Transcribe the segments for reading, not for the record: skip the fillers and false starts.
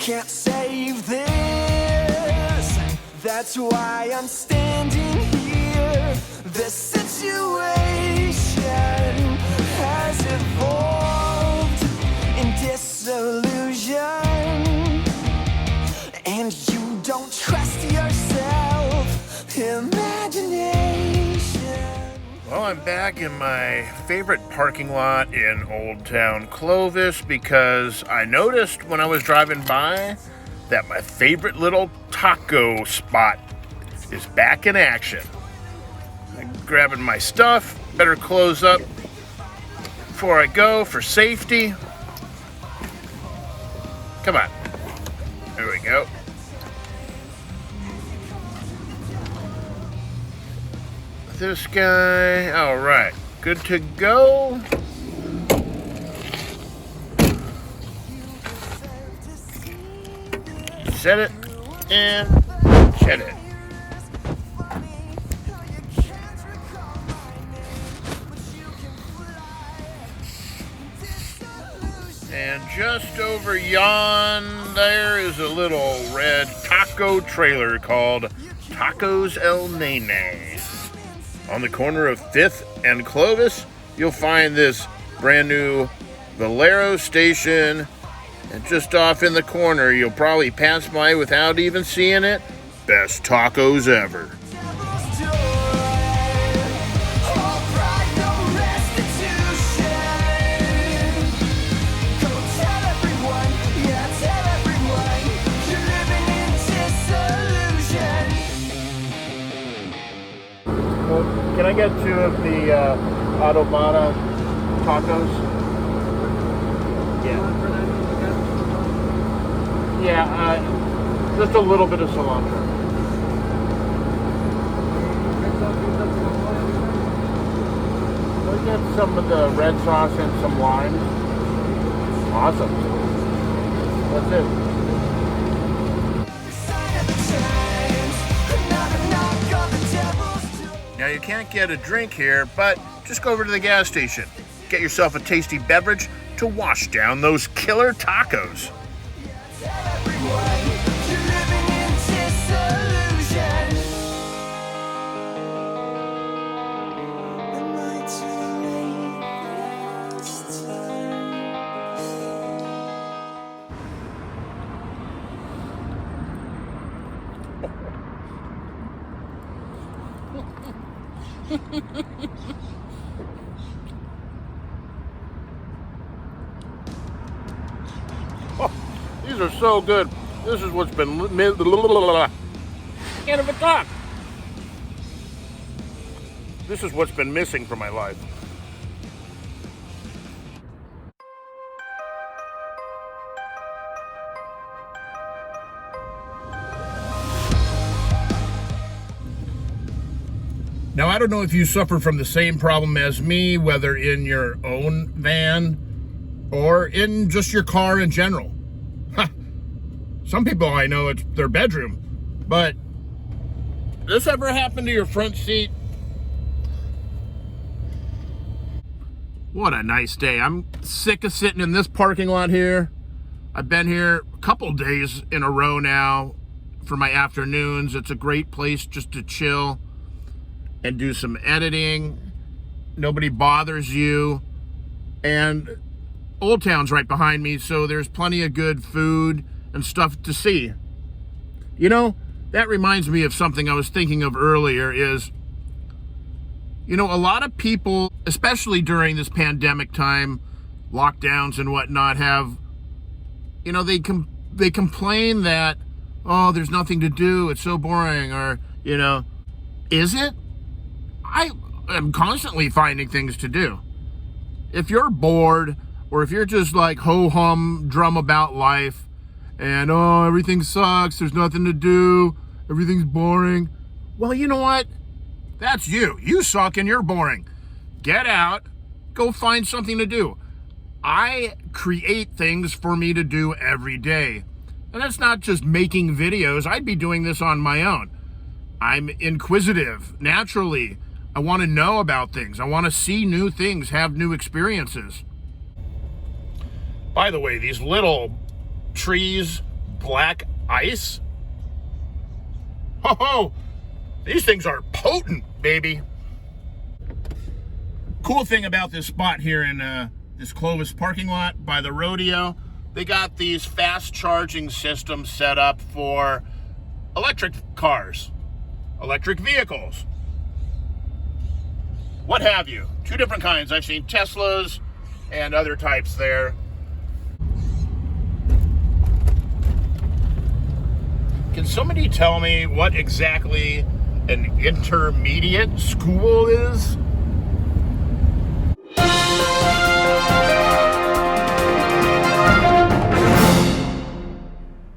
can't save this. That's why I'm standing here. The situation has evolved in disillusion, and you don't trust yourself. Imagination. Well, I'm back in my favorite parking lot in Old Town Clovis because I noticed when I was driving by that my favorite little taco spot is back in action. I'm grabbing my stuff, better close up before I go for safety. Come on. There we go. This guy, all right, good to go. Set it and set it. And just over yon, there is a little red taco trailer called Tacos El NENE. On the corner of 5th and Clovis, you'll find this brand new Valero station. And just off in the corner, you'll probably pass by without even seeing it. Best tacos ever. Can I get 2 of the Adobada tacos? Yeah. Yeah, just a little bit of cilantro. We'll get some of the red sauce and some lime. Awesome. That's it. Now you can't get a drink here, but just go over to the gas station. Get yourself a tasty beverage to wash down those killer tacos. Oh, these are so good. This is what's been can't even talk. This is what's been missing from my life. Now, I don't know if you suffer from the same problem as me, whether in your own van or in just your car in general. Some people I know, it's their bedroom. But this ever happened to your front seat? What a nice day. I'm sick of sitting in this parking lot here. I've been here a couple days in a row now for my afternoons. It's a great place just to chill and do some editing. Nobody bothers you. And Old Town's right behind me, so there's plenty of good food and stuff to see. You know, that reminds me of something I was thinking of earlier is, you know, a lot of people, especially during this pandemic time, lockdowns and whatnot, have, you know, they complain that, oh, there's nothing to do, it's so boring, or, you know, is it? I am constantly finding things to do. If you're bored, or if you're just like ho-hum, drum about life, and oh, everything sucks, there's nothing to do, everything's boring, well, you know what? That's you. You suck and you're boring. Get out, go find something to do. I create things for me to do every day. And that's not just making videos. I'd be doing this on my own. I'm inquisitive, naturally. I want to know about things. I want to see new things, have new experiences. By the way, these little trees black ice. Oh, these things are potent, baby. Cool thing about this spot here in this Clovis parking lot by the rodeo, they got these fast charging systems set up for electric cars, electric vehicles, what have you. Two different kinds. I've seen Teslas and other types there. Can somebody tell me what exactly an intermediate school is?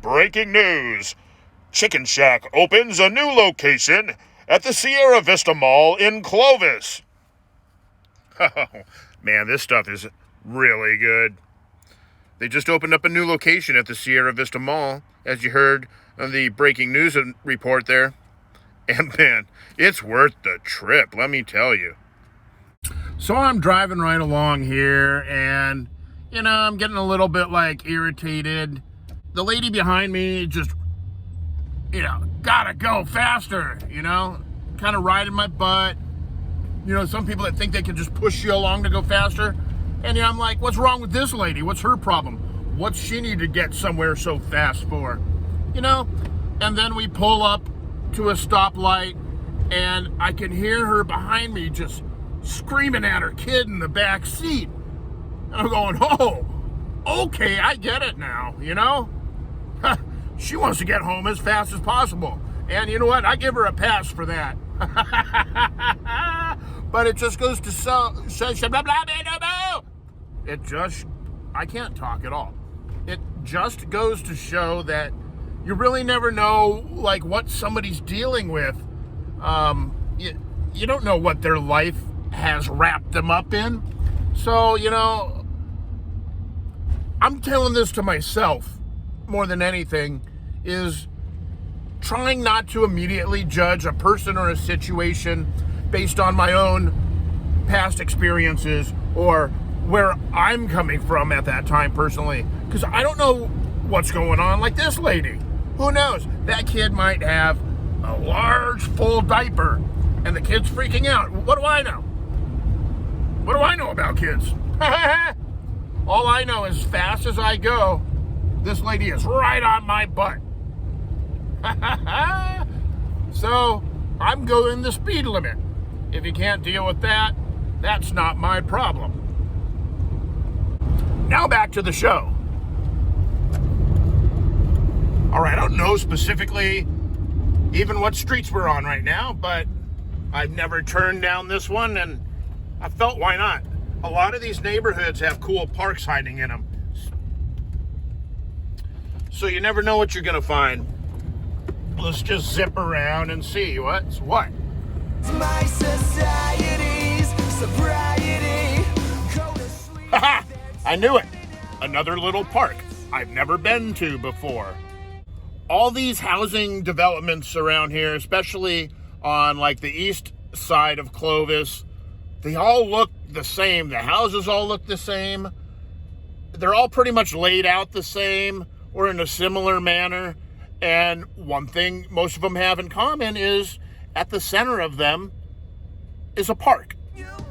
Breaking news. Chicken Shack opens a new location at the Sierra Vista Mall in Clovis. Oh, man, this stuff is really good. They just opened up a new location at the Sierra Vista Mall, as you heard on the breaking news report there. And man, it's worth the trip, let me tell you. So I'm driving right along here and, I'm getting a little bit irritated. The lady behind me just, gotta go faster, kind of riding my butt. Some people that think they can just push you along to go faster. And I'm like, what's wrong with this lady? What's her problem? What's she need to get somewhere so fast for? And then we pull up to a stoplight and I can hear her behind me just screaming at her kid in the back seat. And I'm going, oh, okay, I get it now, She wants to get home as fast as possible. And you know what? I give her a pass for that. But it just goes to I can't talk at all. It just goes to show that you really never know what somebody's dealing with. You don't know what their life has wrapped them up in. So, I'm telling this to myself more than anything, is trying not to immediately judge a person or a situation based on my own past experiences or where I'm coming from at that time personally. Because I don't know what's going on like this lady. Who knows? That kid might have a large full diaper and the kid's freaking out. What do I know? What do I know about kids? All I know is, as fast as I go, this lady is right on my butt. So I'm going the speed limit. If you can't deal with that, that's not my problem. Now back to the show. All right, I don't know specifically even what streets we're on right now, but I've never turned down this one, and I felt, why not? A lot of these neighborhoods have cool parks hiding in them. So you never know what you're gonna find. Let's just zip around and see what's what. My society's sobriety. Haha! I knew it. Another little park I've never been to before. All these housing developments around here, especially on the east side of Clovis, they all look the same. The houses all look the same. They're all pretty much laid out the same or in a similar manner. And one thing most of them have in common is at the center of them is a park. Maybe you'll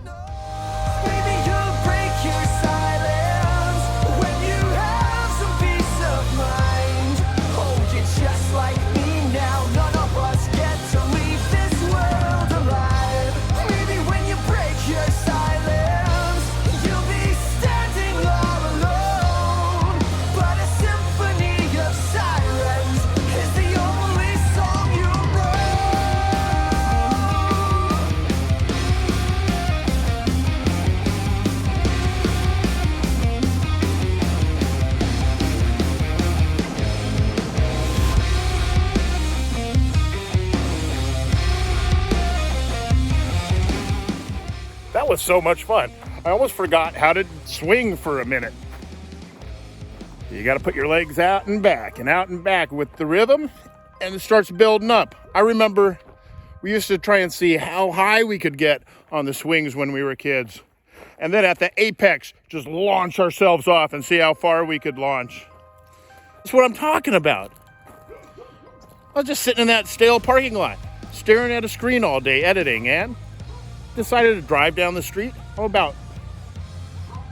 break your silence when you have some peace of mind. Hold you just like me now. None of us get to leave this world alive. Maybe when you break your silence, you'll be standing all alone. But a symphony of sirens is the only song you know. That was so much fun. I almost forgot how to swing for a minute. You got to put your legs out and back with the rhythm, and it starts building up. I remember we used to try and see how high we could get on the swings when we were kids. And then at the apex, just launch ourselves off and see how far we could launch. That's what I'm talking about. I was just sitting in that stale parking lot, staring at a screen all day, editing, and decided to drive down the street. About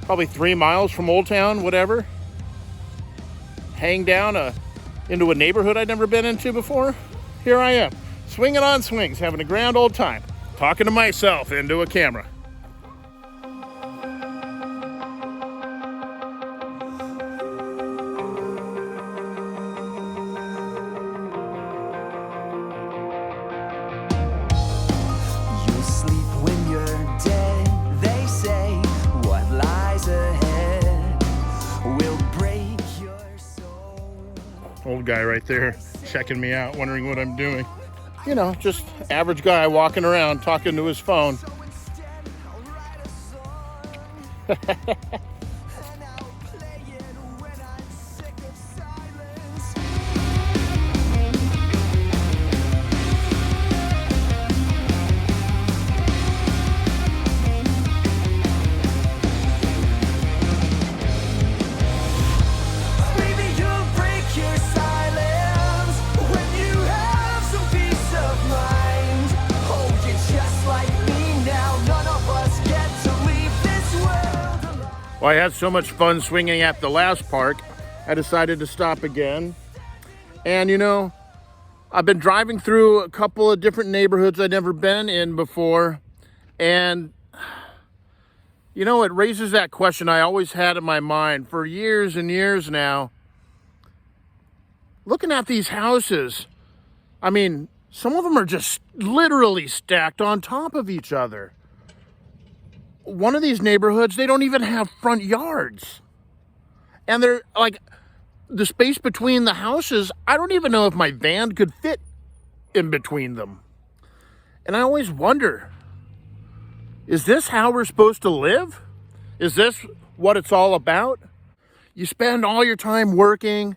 probably 3 miles from Old Town, whatever. Hang down into a neighborhood I'd never been into before. Here I am, swinging on swings, having a grand old time, talking to myself into a camera. You'll sleep when you're dead, they say. What lies ahead will break your soul. Old guy right there, checking me out, wondering what I'm doing. You know, just average guy walking around, talking to his phone. So instead, I'll write a song and I'll play it when I'm sick of silence. Maybe you'll break your silence when you have some peace of mind. Hold you just like me now. None of us get to leave this world alone. Well, I had so much fun swinging at the last park, I decided to stop again. And you know, I've been driving through a couple of different neighborhoods I'd never been in before. And you know, it raises that question I always had in my mind for years and years now. Looking at these houses, I mean, some of them are just literally stacked on top of each other. One of these neighborhoods, they don't even have front yards. And they're like, the space between the houses, I don't even know if my van could fit in between them. And I always wonder, is this how we're supposed to live? Is this what it's all about? You spend all your time working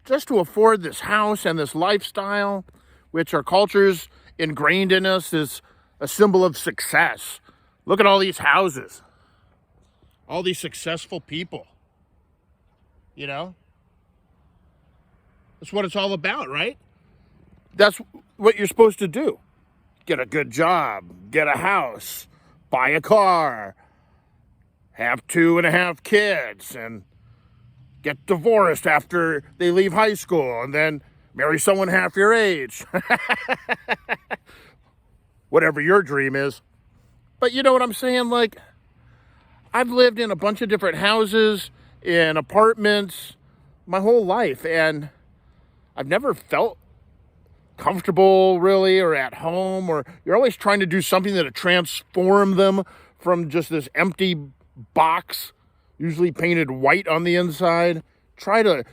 just to afford this house and this lifestyle, which our culture's ingrained in us is a symbol of success. Look at all these houses, all these successful people, you know? That's what it's all about, right? That's what you're supposed to do. Get a good job, get a house, buy a car, have 2.5 kids, and get divorced after they leave high school, and then marry someone half your age. Whatever your dream is. But you know what I'm saying? Like, I've lived in a bunch of different houses, in apartments, my whole life, and I've never felt comfortable really or at home, or you're always trying to do something to transform them from just this empty box, usually painted white on the inside. Try to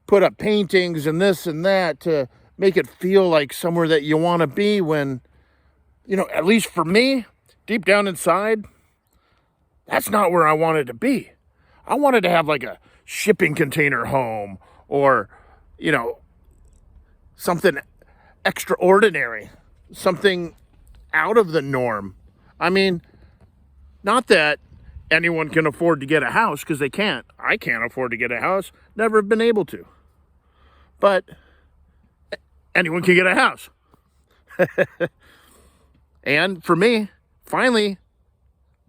put up paintings and this and that to make it feel like somewhere that you want to be when, you know, at least for me, deep down inside, that's not where I wanted to be. I wanted to have like a shipping container home or, you know, something extraordinary, something out of the norm. I mean, not that anyone can afford to get a house, because they can't. I can't afford to get a house. Never have been able to. But anyone can get a house. And for me, finally,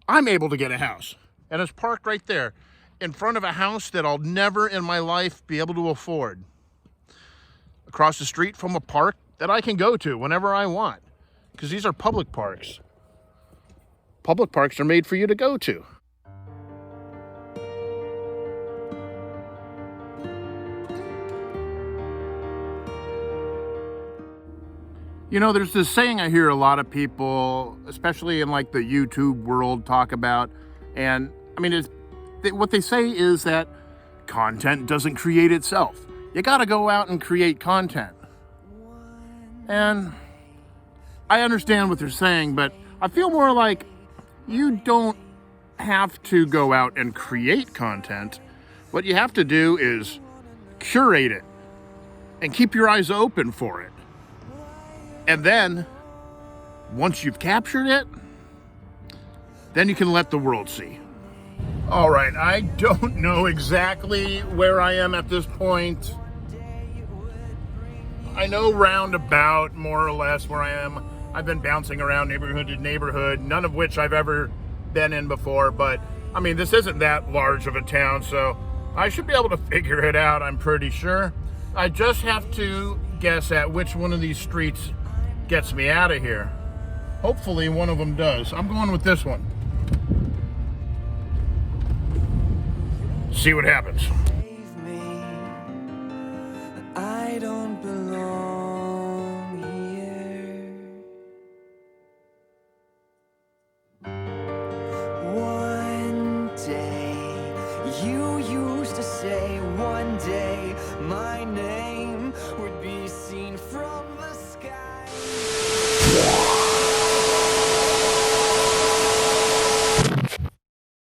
I'm able to get a house. And it's parked right there in front of a house that I'll never in my life be able to afford. Across the street from a park that I can go to whenever I want. Because these are public parks. Public parks are made for you to go to. You know, there's this saying I hear a lot of people, especially in like the YouTube world, talk about. And I mean, what they say is that content doesn't create itself. You got to go out and create content. And I understand what they're saying, but I feel more like you don't have to go out and create content. What you have to do is curate it and keep your eyes open for it. And then, once you've captured it, then you can let the world see. All right, I don't know exactly where I am at this point. I know roundabout more or less where I am. I've been bouncing around neighborhood to neighborhood, none of which I've ever been in before, but I mean, this isn't that large of a town, so I should be able to figure it out, I'm pretty sure. I just have to guess at which one of these streets gets me out of here. Hopefully one of them does. I'm going with this one. See what happens. Save me. I don't belong here. One day, you used to say, one day, my name